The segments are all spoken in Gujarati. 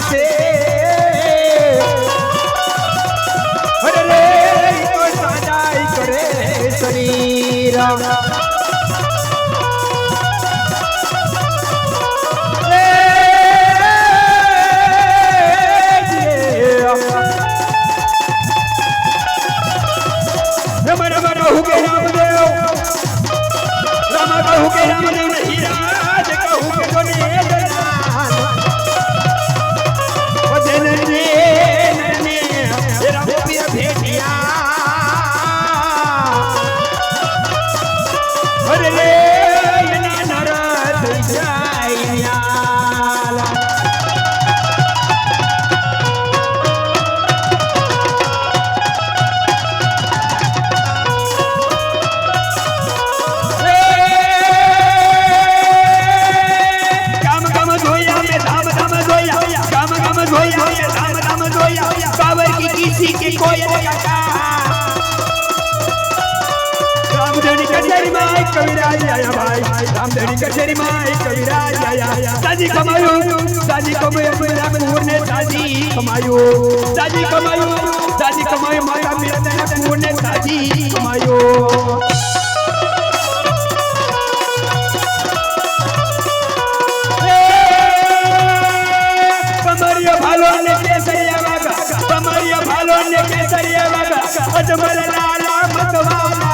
से अरे रे तो सजाई करे शरीर रामदेव नहीं राज कहू के कोने भेटिया अरे रे नरत जाइया बाबर की किसी की कोई रामधनी कचेरी में एक कविराज आया भाई रामधनी कचेरी में एक कविराज आया साजी कमायो रामपुर ने साजी कमायो माता मीरापुर ने साजी कमायो अजमल लाला मतवाला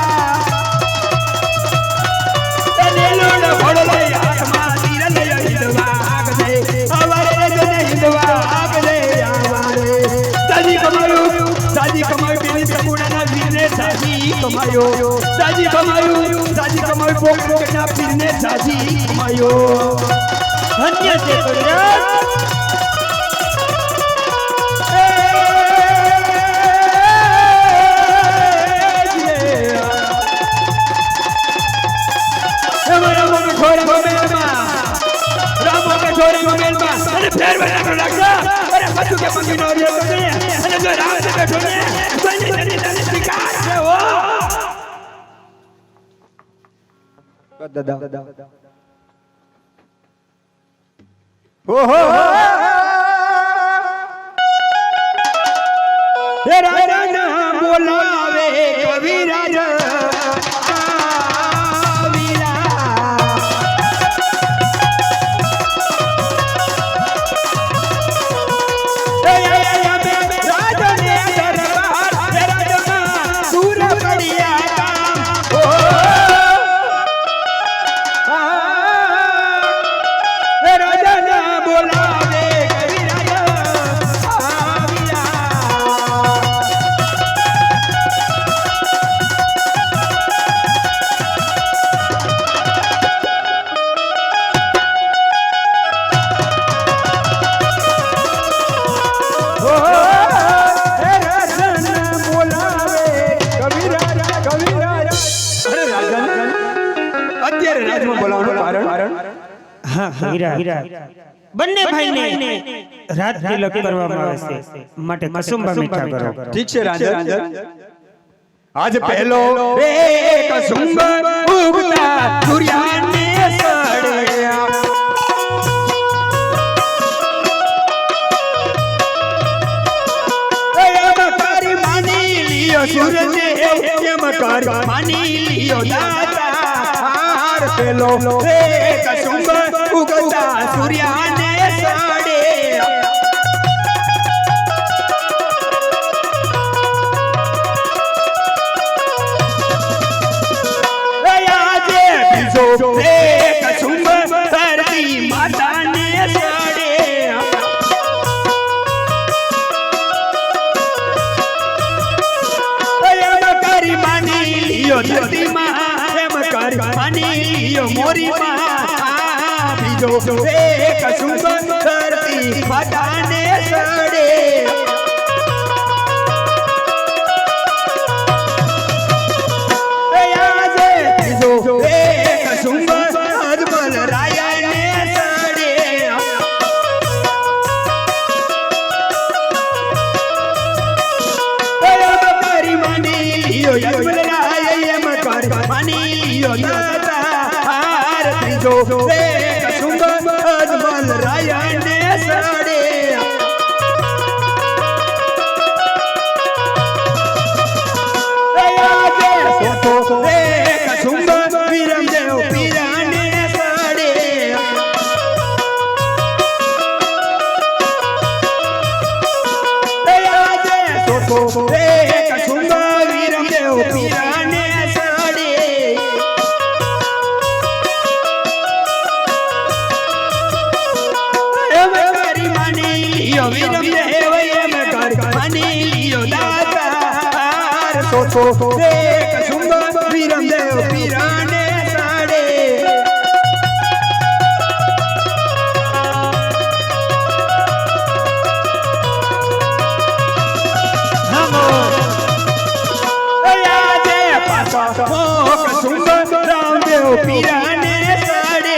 तनेलोड भोड़ले आत्मा तीर ले हिंदवा आग दे हमारे जो ने हिंदवा आग दे हमारे साजी कमायो बिनी प्रभुना ना वीरने साजी कमायो बोक ना वीरने साजी कमायो धन्य से तुराज फेर बना कर रखा अरे बच्चों के पंगी नौरिया कर दिए अरे जो राम से बैठो ने कोई नहीं शिकार है वो दादा हो तेरा नाम बोलावे कविराज બંને ભાઈને રાત તિલક કરવામાં આવે છે માટે કસુંબા મીઠા કરો ઠીક છે રાંધણ આજ પહેલો રે કસુંબ ઉગતા સૂર્યાને સડ્યા એમકારી માની લિયો સૂરજે એમકારી માની લિયો દાતા પેલો રે કસુંબ ઉગતા સૂર્યાને સડે આજે બીજો રે કસુંબ ધરતી માતાને સડે એમકારી માની લિયો ધરતી માં એમકારી માની લિયો મોરી માં બીજો એક સુંદર ધરતી માતાને સડે આજે બીજો એક સુંદર અજમલ રાયાને સડે તારી માની લિયો અજમલ રાય એમ કર માની લિયો ત્રીજો સુંદર અજમલ રાયને સડે રે કસુંબ વીરમદેવ પીરાને સાડે એમ કરી માની લિયો વીરમદેવ એમ કરી માની લિયો દાતાર તો રે કસુંબ વીરમદેવ પીરાને સાડે કસુંબ રામદેવ પીરાને સાડે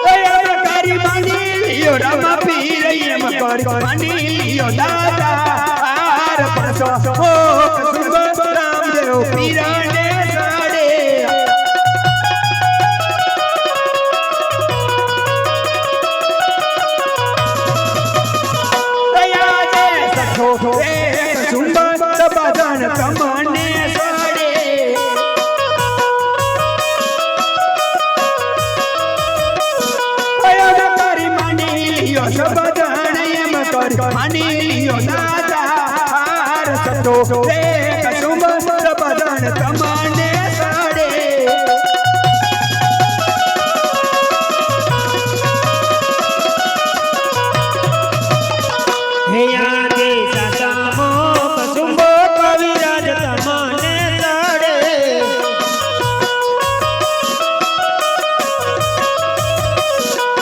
કરી માની લિયો રામા પીર એમ કરી માની લિયો દાતાર કસુંબ રામદેવ પીરાને સાડે કસુંબ બદન તમને સાડે કરી માની લિયો બદન એમ કરી માની લિયો દાતાર સતો રે કસુંબ બદન તમને સાડે હે આગે સાસામો કસુંબો કવિરાજ તમને સાડે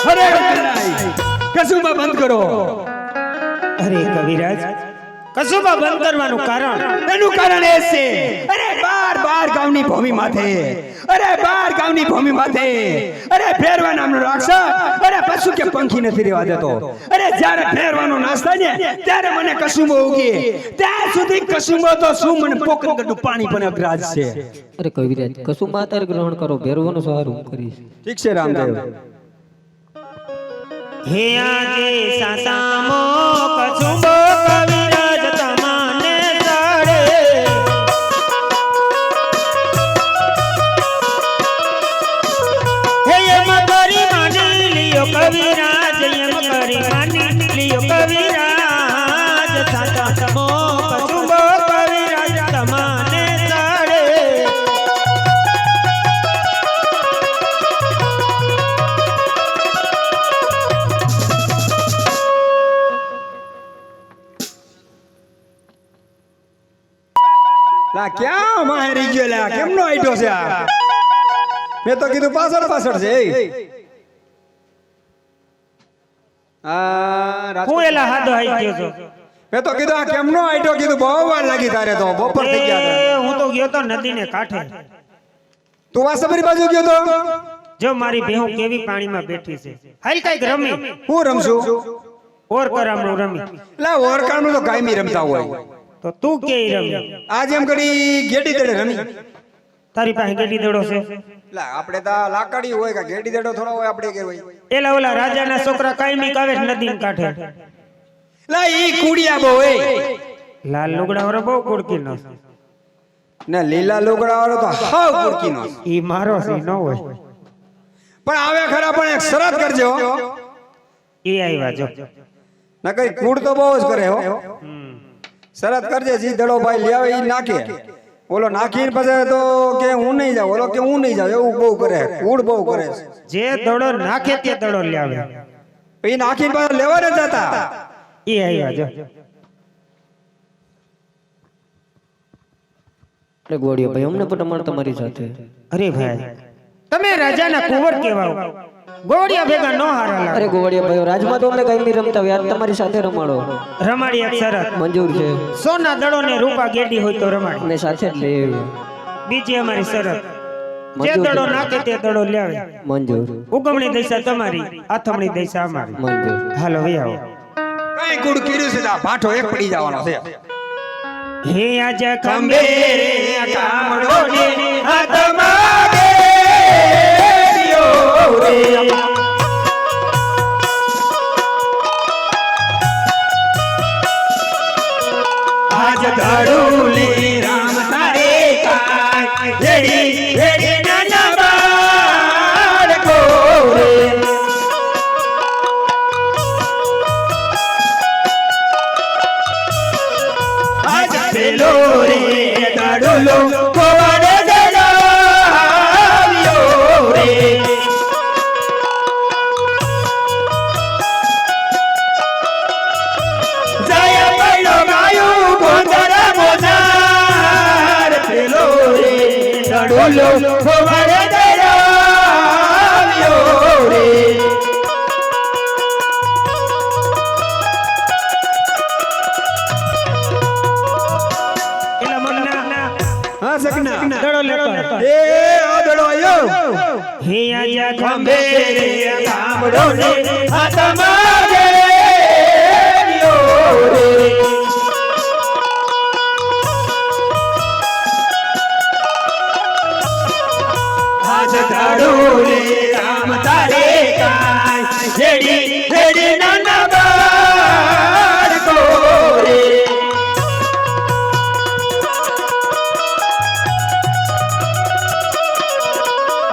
અરે કસુંબા બંધ કરો અરે કવિરાજ કસુંબા બંધ કરવાનું કારણ એનું કારણ એ છે અરે બાર ગામની ભૂમિ માથે અરે ફેરવા નામનો રાક્ષસ અરે પશુ કે પંખી નથી રહેવા દેતો અરે જ્યારે ફેરવાનો નાશ થાય ને ત્યારે મને કસુંબો ઉગે ત્યાં સુધી કસુંબો તો શું મને પોકર ગડું પાણી પણ અગ્રાજ છે અરે કવિરાજ કસુંબા તારે ગ્રહણ કરો ભેરવાનું સહારું હું કરીશ ઠીક છે રામદેવ હે આગે સાસામો કસુંબો કવિરાજ તમને સાડે હે એમ કરી માની લિયો કવિરાજ એમ કરી માની લિયો કવિરાજ સાસામો કસુંબો કવિરાજ તમને સાડે લા ક્યાં માહેરી ગયો લા કેમનો આઈડો છે આ મેં તો કીધું પાછળ છે હું એલા હાદો આઈ ગયો છો મેં તો કીધું આ કેમનો આઈડો કીધું બહુ વાર લાગી તારે તો બપોર થઈ ગયા હતા. હું તો ગયો તો નદીને કાંઠે તું વાસબરી બાજુ ગયો તો જો મારી ભેહું કેવી પાણીમાં બેઠી છે હાલ કઈક રમી હું રમશું ઓર કરામણું રમી લા ઓરકાનું તો કાયમી રમતા હોય તો તું કે રમી આજ એમ કરી ગેડી દડે રમી તારી પાસે ગેડી દડો છે લા આપણે તો લાકડી હોય કે ગેડી દડો થોડો હોય આપણે કે હોય એલા ઓલા રાજાના છોકરા કાયમી કાવે છે નદીને કાંઠે લા ઈ કુડિયા બો હોય લાલ લુગડા વાળો બહુ કુડકીનો છે ને લીલા લુગડા વાળો તો હાવ કુડકીનો છે. ઈ મારો છે ઈ ન હોય પણ આવે ખરા પણ એક શરત કરજો ઈ આવ્યા જો નકર કુડ તો બહુ જ કરે હો શરત કરજે જી દડો ભાઈ લે આવે ઈ નાખે ઓલો નાખીને પછી તો કે હું નહીં જાઉં ઓલો કે હું નહીં જાઉં એવું બહુ કરે કુડ બહુ કરે છે. જે દડો નાખે તે દડો લાવે ઈ નાખીને પાછા લેવા ન જતા ઈ આવ્યા જો અરે ગોળિયો ભાઈ અમને પણ અમારે તમારી સાથે અરે ભાઈ તમે રાજાના કુંવર કેવાઓ ગોળિયા ભેગા નો હારા અરે લાગે ગોળિયો ભાઈ રાજમાં તો અમને કઈ નહીં રમતા યાર તમારી સાથે રમાડો રમાડી એક શરત મંજૂર છે સોના દડો ને રૂપા ગેડી હોય તો રમાડી અમે સાથે જ લઈ આવ્યા બીજી અમારી શરત જે મંજૂર દડો છે. નાખે તે દડો લાવે મંજૂર ઉગમણી દિશા તમારી આથમણી દિશા અમારી મંજૂર હાલો વી આવો કઈ કુડ કર્યું છે ભાઠો એક પડી જવાનો છે હે આજ ખંભે કામડો ને હાથમાં આજ ધડુલી રામ તારે કાય જેડી જેડી નાના બાળકો રે ગડુલો વડે દયાવ્યો રે એલા મગના હા સકના દડો લેતો એ આ દડો આયો હે આજા ખંભે ખંભે રે ગામડો રે આ તમારે યો રે આજ દાડો રે રામ તારે કાય હેડી હેડી નાના બાળકો રે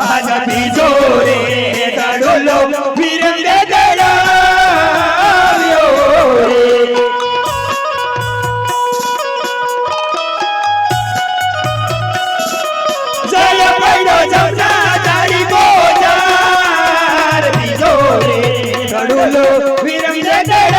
આજ બીજો રે દાડો વીરંગે દડાવ્યો રે જય પૈડો જમના તારી ગોજાર બીજો રે ગડુલો વીરંગે દડા